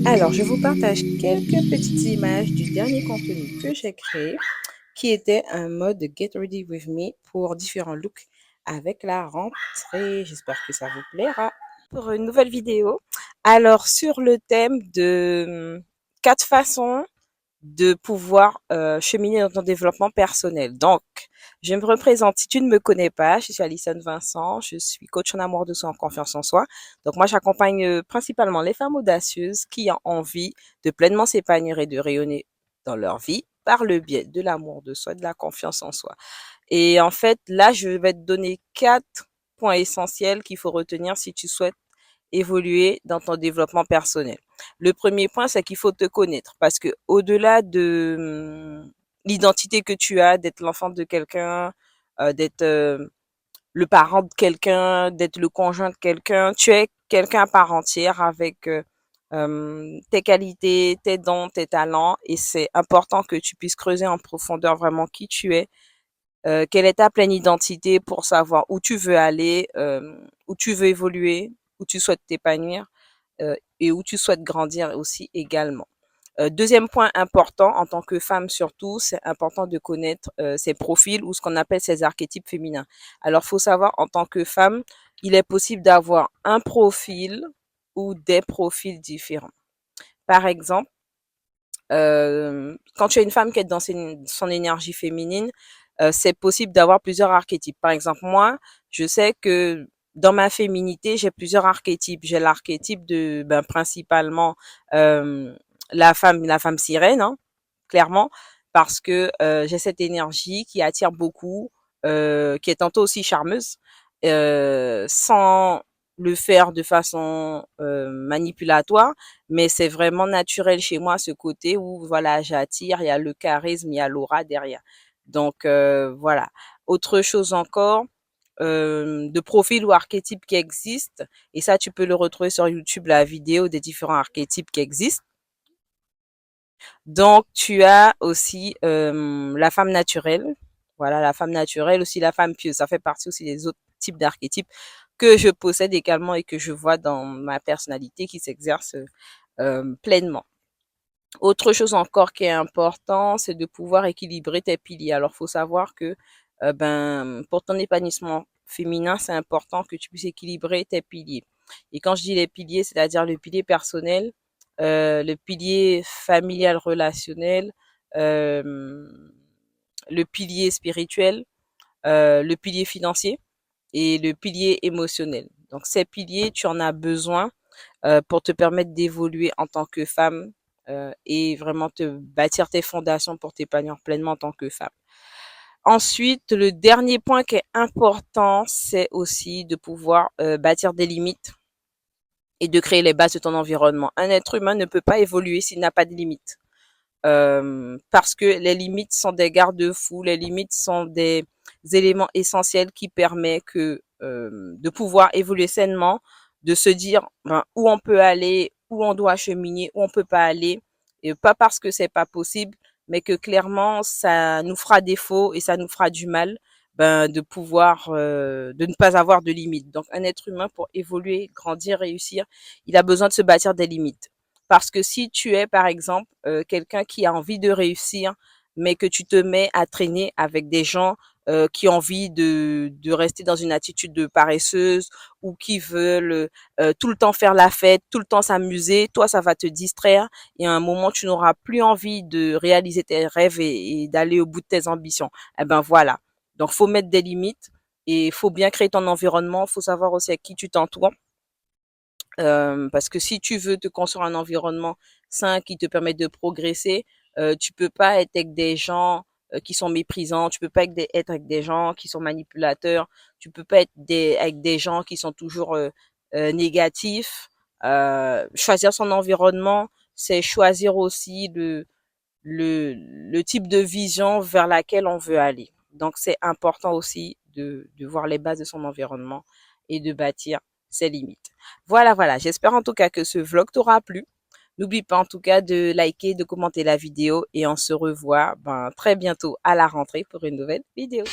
Alors, je vous partage quelques petites images du dernier contenu que j'ai créé, qui était un mode Get Ready With Me pour différents looks avec la rentrée. J'espère que ça vous plaira. Pour une nouvelle vidéo, alors sur le thème de 4 façons de pouvoir cheminer dans ton développement personnel. Donc, je me représente. Si tu ne me connais pas, je suis Alison Vincent. Je suis coach en amour de soi, en confiance en soi. Donc, moi, j'accompagne principalement les femmes audacieuses qui ont envie de pleinement s'épanouir et de rayonner dans leur vie par le biais de l'amour de soi, de la confiance en soi. Et en fait, là, je vais te donner 4 points essentiels qu'il faut retenir si tu souhaites évoluer dans ton développement personnel. Le premier point, c'est qu'il faut te connaître parce que au-delà de l'identité que tu as, d'être l'enfant de quelqu'un, d'être le parent de quelqu'un, d'être le conjoint de quelqu'un, tu es quelqu'un à part entière avec tes qualités, tes dons, tes talents et c'est important que tu puisses creuser en profondeur vraiment qui tu es, quelle est ta pleine identité pour savoir où tu veux aller, où tu veux évoluer, où tu souhaites t'épanouir et où tu souhaites grandir aussi également. Deuxième point important en tant que femme surtout, c'est important de connaître ses profils ou ce qu'on appelle ses archétypes féminins. Alors, faut savoir en tant que femme, il est possible d'avoir un profil ou des profils différents. Par exemple, quand tu es une femme qui est dans son énergie féminine, c'est possible d'avoir plusieurs archétypes. Par exemple, moi, je sais que dans ma féminité, j'ai plusieurs archétypes. J'ai l'archétype de, ben, principalement la femme sirène, hein, clairement, parce que j'ai cette énergie qui attire beaucoup, qui est tantôt aussi charmeuse, sans le faire de façon manipulatoire, mais c'est vraiment naturel chez moi ce côté où voilà, j'attire, il y a le charisme, il y a l'aura derrière. Donc voilà. Autre chose encore, de profil ou archétype qui existe, et ça tu peux le retrouver sur YouTube, la vidéo des différents archétypes qui existent. Donc, tu as aussi la femme naturelle. Voilà, la femme naturelle, aussi la femme pieuse. Ça fait partie aussi des autres types d'archétypes que je possède également et que je vois dans ma personnalité qui s'exerce pleinement. Autre chose encore qui est important, c'est de pouvoir équilibrer tes piliers. Alors, faut savoir que ben, pour ton épanouissement féminin, c'est important que tu puisses équilibrer tes piliers. Et quand je dis les piliers, c'est-à-dire le pilier personnel, le pilier familial relationnel, euh, le pilier spirituel, le pilier financier et le pilier émotionnel. Donc ces piliers, tu en as besoin pour te permettre d'évoluer en tant que femme et vraiment te bâtir tes fondations pour t'épanouir pleinement en tant que femme. Ensuite, le dernier point qui est important, c'est aussi de pouvoir bâtir des limites et de créer les bases de ton environnement. Un être humain ne peut pas évoluer s'il n'a pas de limites. Parce que les limites sont des garde-fous, les limites sont des éléments essentiels qui permettent de pouvoir évoluer sainement, de se dire ben, où on peut aller, où on doit cheminer, où on peut pas aller, et pas parce que c'est pas possible, mais que clairement ça nous fera défaut et ça nous fera du mal ben, de pouvoir de ne pas avoir de limites. Donc un être humain pour évoluer, grandir, réussir, il a besoin de se bâtir des limites. Parce que si tu es, par exemple, quelqu'un qui a envie de réussir, mais que tu te mets à traîner avec des gens qui ont envie de rester dans une attitude de paresseuse ou qui veulent tout le temps faire la fête, tout le temps s'amuser, toi, ça va te distraire et à un moment, tu n'auras plus envie de réaliser tes rêves et d'aller au bout de tes ambitions. Eh ben voilà. Donc, faut mettre des limites et faut bien créer ton environnement. Faut savoir aussi à qui tu t'entoures. Parce que si tu veux te construire un environnement sain qui te permet de progresser, tu peux pas être avec des gens qui sont méprisants, tu peux pas être avec des gens qui sont manipulateurs, tu peux pas être avec des gens qui sont toujours négatifs. Choisir son environnement, c'est choisir aussi le type de vision vers laquelle on veut aller. Donc, c'est important aussi de voir les bases de son environnement et de bâtir ses limites. Voilà, voilà. J'espère en tout cas que ce vlog t'aura plu. N'oublie pas en tout cas de liker, de commenter la vidéo et on se revoit ben, très bientôt à la rentrée pour une nouvelle vidéo.